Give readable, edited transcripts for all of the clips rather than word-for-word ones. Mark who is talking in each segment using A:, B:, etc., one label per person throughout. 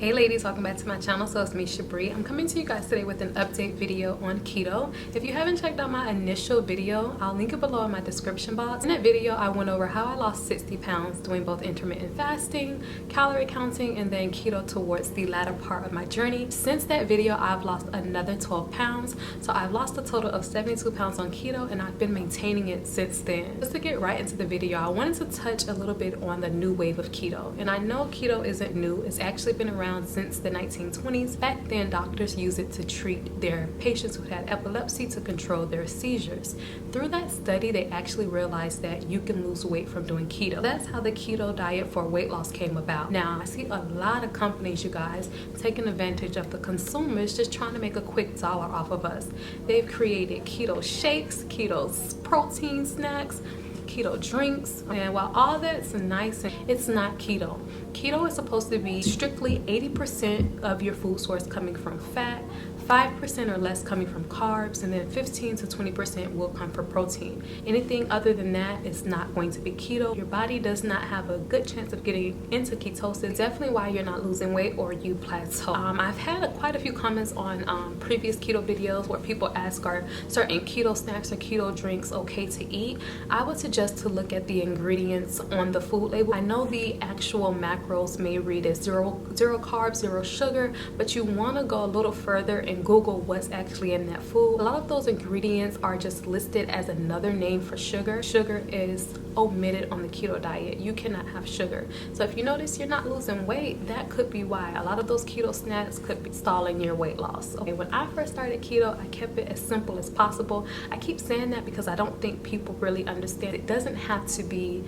A: Hey ladies, welcome back to my channel. So it's me, Shabree. I'm coming to you guys today with an update video on keto. If you haven't checked out my initial video, I'll link it below in my description box. In that video, I went over how I lost 60 pounds doing both intermittent fasting, calorie counting, and then keto towards the latter part of my journey. Since that video, I've lost another 12 pounds. So I've lost a total of 72 pounds on keto, and I've been maintaining it since then. Just to get right into the video, I wanted to touch a little bit on the new wave of keto. And I know keto isn't new. It's actually been around since the 1920s. Back then, doctors used it to treat their patients who had epilepsy to control their seizures. Through that study, they actually realized that you can lose weight from doing keto. That's how the keto diet for weight loss came about. Now, I see a lot of companies, you guys, taking advantage of the consumers, just trying to make a quick dollar off of us. They've created keto shakes, keto protein snacks, keto drinks, and while all that's nice, it's not keto. Keto is supposed to be strictly 80% of your food source coming from fat, 5% or less coming from carbs, and then 15 to 20% will come from protein. Anything other than that is not going to be keto. Your body does not have a good chance of getting into ketosis. Definitely why you're not losing weight or you plateau. I've had quite a few comments on previous keto videos where people ask, are certain keto snacks or keto drinks okay to eat? I would suggest to look at the ingredients on the food label. I know the actual macros may read as zero carbs, zero sugar, but you want to go a little further and Google what's actually in that food. A lot of those ingredients are just listed as another name for sugar. Sugar is omitted on the keto diet. You cannot have sugar. So if you notice you're not losing weight, that could be why. A lot of those keto snacks could be stalling your weight loss. Okay, when I first started keto, I kept it as simple as possible. I keep saying that because I don't think people really understand. It doesn't have to be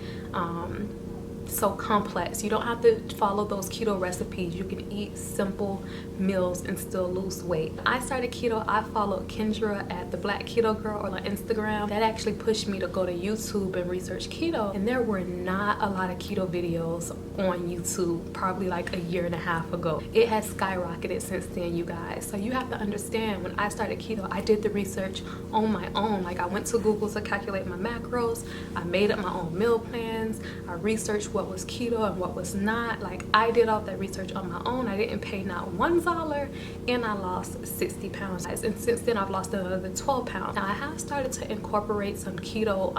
A: so complex. You don't have to follow those keto recipes. You can eat simple meals and still lose weight. I started keto. I followed Kendra at the Black Keto Girl on Instagram. That actually pushed me to go to YouTube and research keto, and there were not a lot of keto videos on YouTube probably like a year and a half ago. It has skyrocketed since then, you guys. So you have to understand, when I started keto, I did the research on my own. Like, I went to Google to calculate my macros. I made up my own meal plans. I researched what was keto and what was not. Like, I did all that research on my own. I didn't pay not $1, and I lost 60 pounds. And since then, I've lost another 12 pounds. Now, I have started to incorporate some keto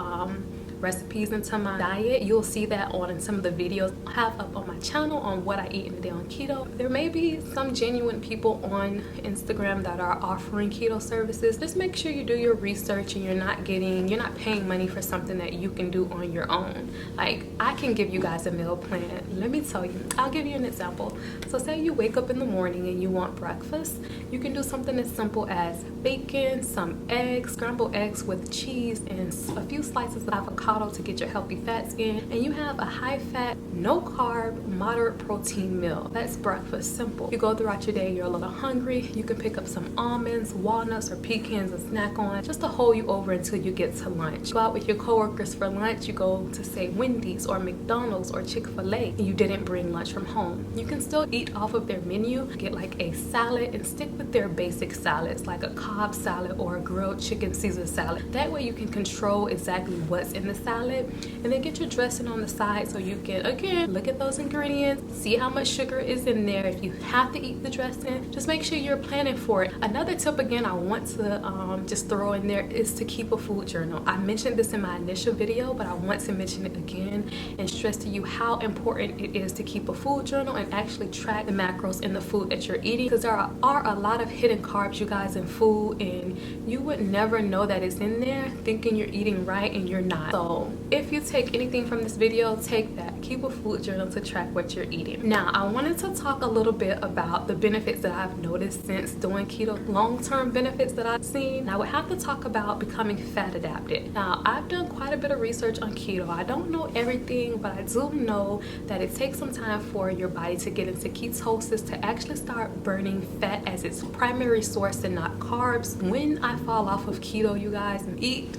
A: recipes into my diet. You'll see that on some of the videos I have up on my channel on what I eat in a day on keto. There may be some genuine people on Instagram that are offering keto services. Just make sure you do your research and you're not paying money for something that you can do on your own. Like, I can give you guys a meal plan. Let me tell you, I'll give you an example. So say you wake up in the morning and you want breakfast. You can do something as simple as bacon, some eggs, scrambled eggs with cheese, and a few slices of avocado to get your healthy fats in, and you have a high fat, no carb, moderate protein meal. That's breakfast. Simple. You go throughout your day, you're a little hungry, you can pick up some almonds, walnuts, or pecans and snack on, just to hold you over until you get to lunch. Go out with your coworkers for lunch. You go to, say, Wendy's or McDonald's or Chick-fil-A, and you didn't bring lunch from home. You can still eat off of their menu, get like a salad, and stick with their basic salads, like a Cobb salad or a grilled chicken Caesar salad. That way you can control exactly what's in the salad, and then get your dressing on the side so you can, again, look at those ingredients, see how much sugar is in there. If you have to eat the dressing, just make sure you're planning for it. Another tip, again, I want to just throw in there is to keep a food journal. I mentioned this in my initial video, but I want to mention it again and stress to you how important it is to keep a food journal and actually track the macros in the food that you're eating, because there are a lot of hidden carbs, you guys, in food, and you would never know that it's in there thinking you're eating right and you're not. So if you take anything from this video, take that. Keep a food journal to track what you're eating. Now, I wanted to talk a little bit about the benefits that I've noticed since doing keto, long-term benefits that I've seen. Now, I would have to talk about becoming fat adapted. Now, I've done quite a bit of research on keto. I don't know everything, but I do know that it takes some time for your body to get into ketosis, to actually start burning fat as its primary source and not carbs. When I fall off of keto, you guys, and eat,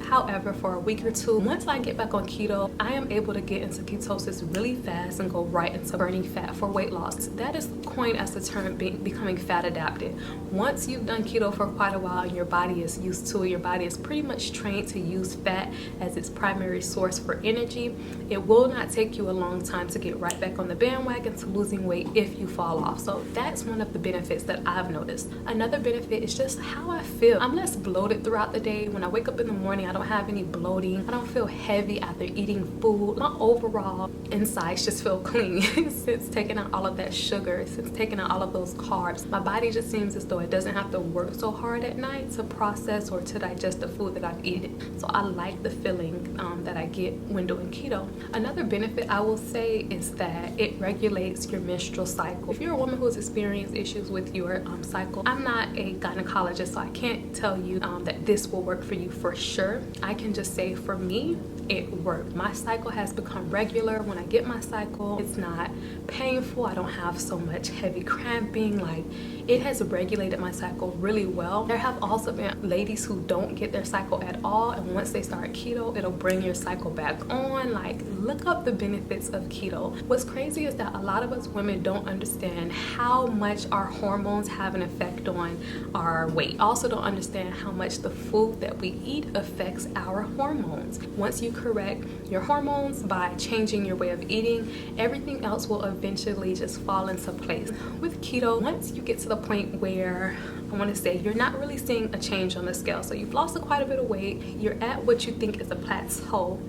A: However, for a week or two, once I get back on keto, I am able to get into ketosis really fast and go right into burning fat for weight loss. That is coined as the term becoming fat adapted. Once you've done keto for quite a while and your body is used to it, your body is pretty much trained to use fat as its primary source for energy, it will not take you a long time to get right back on the bandwagon to losing weight if you fall off. So that's one of the benefits that I've noticed. Another benefit is just how I feel. I'm less bloated throughout the day. When I wake up in the morning, I don't have any bloating. I don't feel heavy after eating food. My overall insides just feel clean since taking out all of that sugar, since taking out all of those carbs. My body just seems as though it doesn't have to work so hard at night to process or to digest the food that I've eaten. So I like the feeling that I get when doing keto. Another benefit I will say is that it regulates your menstrual cycle. If you're a woman who's experienced issues with your cycle, I'm not a gynecologist, so I can't tell you that this will work for you for sure. I can just say for me, it worked. My cycle has become regular. When I get my cycle, it's not painful. I don't have so much heavy cramping. Like, it has regulated my cycle really well. There have also been ladies who don't get their cycle at all, and once they start keto, it'll bring your cycle back on. Like, look up the benefits of keto. What's crazy is that a lot of us women don't understand how much our hormones have an effect on our weight. Also don't understand how much the food that we eat affects our hormones. Once you correct your hormones by changing your way of eating, everything else will eventually just fall into place. With keto, once you get to the point where I want to say you're not really seeing a change on the scale, so you've lost quite a bit of weight, you're at what you think is a plateau,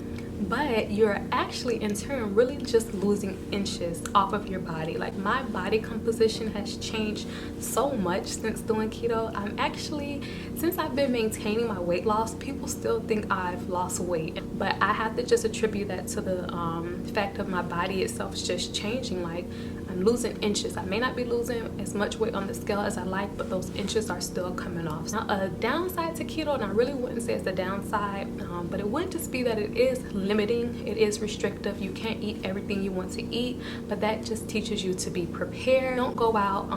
A: but you're actually in turn really just losing inches off of your body. Like, my body composition has changed so much since doing keto. Since I've been maintaining my weight loss, people still think I've lost weight, but I have to just attribute that to the fact of my body itself just changing. Like, I'm losing inches. I may not be losing as much weight on the scale as I like, but those inches are still coming off. Now, a downside to keto, and I really wouldn't say it's a downside, but it would just be that it is limiting, it is restrictive. You can't eat everything you want to eat, but that just teaches you to be prepared. Don't go out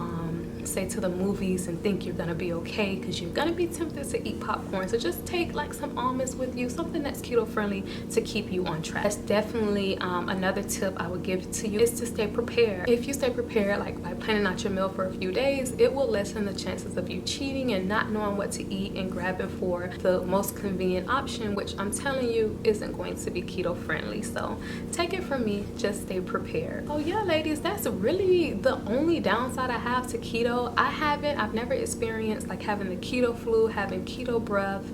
A: say to the movies and think you're gonna be okay, because you're gonna be tempted to eat popcorn. So just take like some almonds with you, something that's keto friendly to keep you on track. That's definitely another tip I would give to you, is to stay prepared. If you stay prepared, like by planning out your meal for a few days, it will lessen the chances of you cheating and not knowing what to eat and grabbing for the most convenient option, which I'm telling you isn't going to be keto friendly. So take it from me, just stay prepared. Oh yeah, ladies, that's really the only downside I have to keto. I've never experienced like having the keto flu, having keto breath.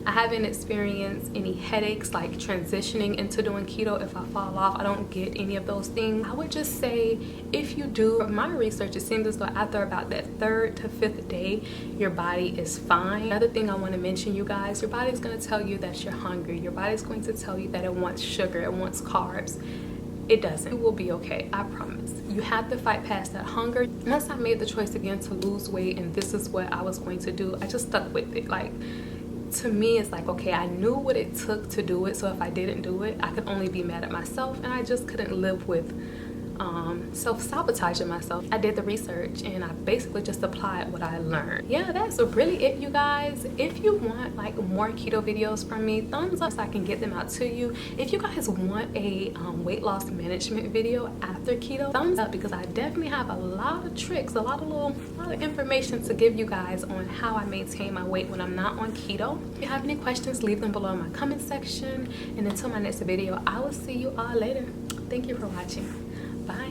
A: I haven't experienced any headaches like transitioning into doing keto. If I fall off, I don't get any of those things. I would just say, if you do, from my research, it seems as though after about that 3rd to 5th day, your body is fine. Another thing I want to mention, you guys, your body is going to tell you that you're hungry. Your body is going to tell you that it wants sugar, it wants carbs. It doesn't. It will be okay, I promise. You have to fight past that hunger. Once I made the choice again to lose weight and this is what I was going to do, I just stuck with it. Like, to me, it's like, okay, I knew what it took to do it, so if I didn't do it, I could only be mad at myself, and I just couldn't live with self-sabotaging myself. I did the research and I basically just applied what I learned. Yeah, that's really it, you guys. If you want like more keto videos from me, thumbs up so I can get them out to you. If you guys want a weight loss management video after keto, thumbs up, because I definitely have a lot of tricks, a lot of information to give you guys on how I maintain my weight when I'm not on keto. If you have any questions, leave them below in my comment section, and until my next video, I will see you all later. Thank you for watching.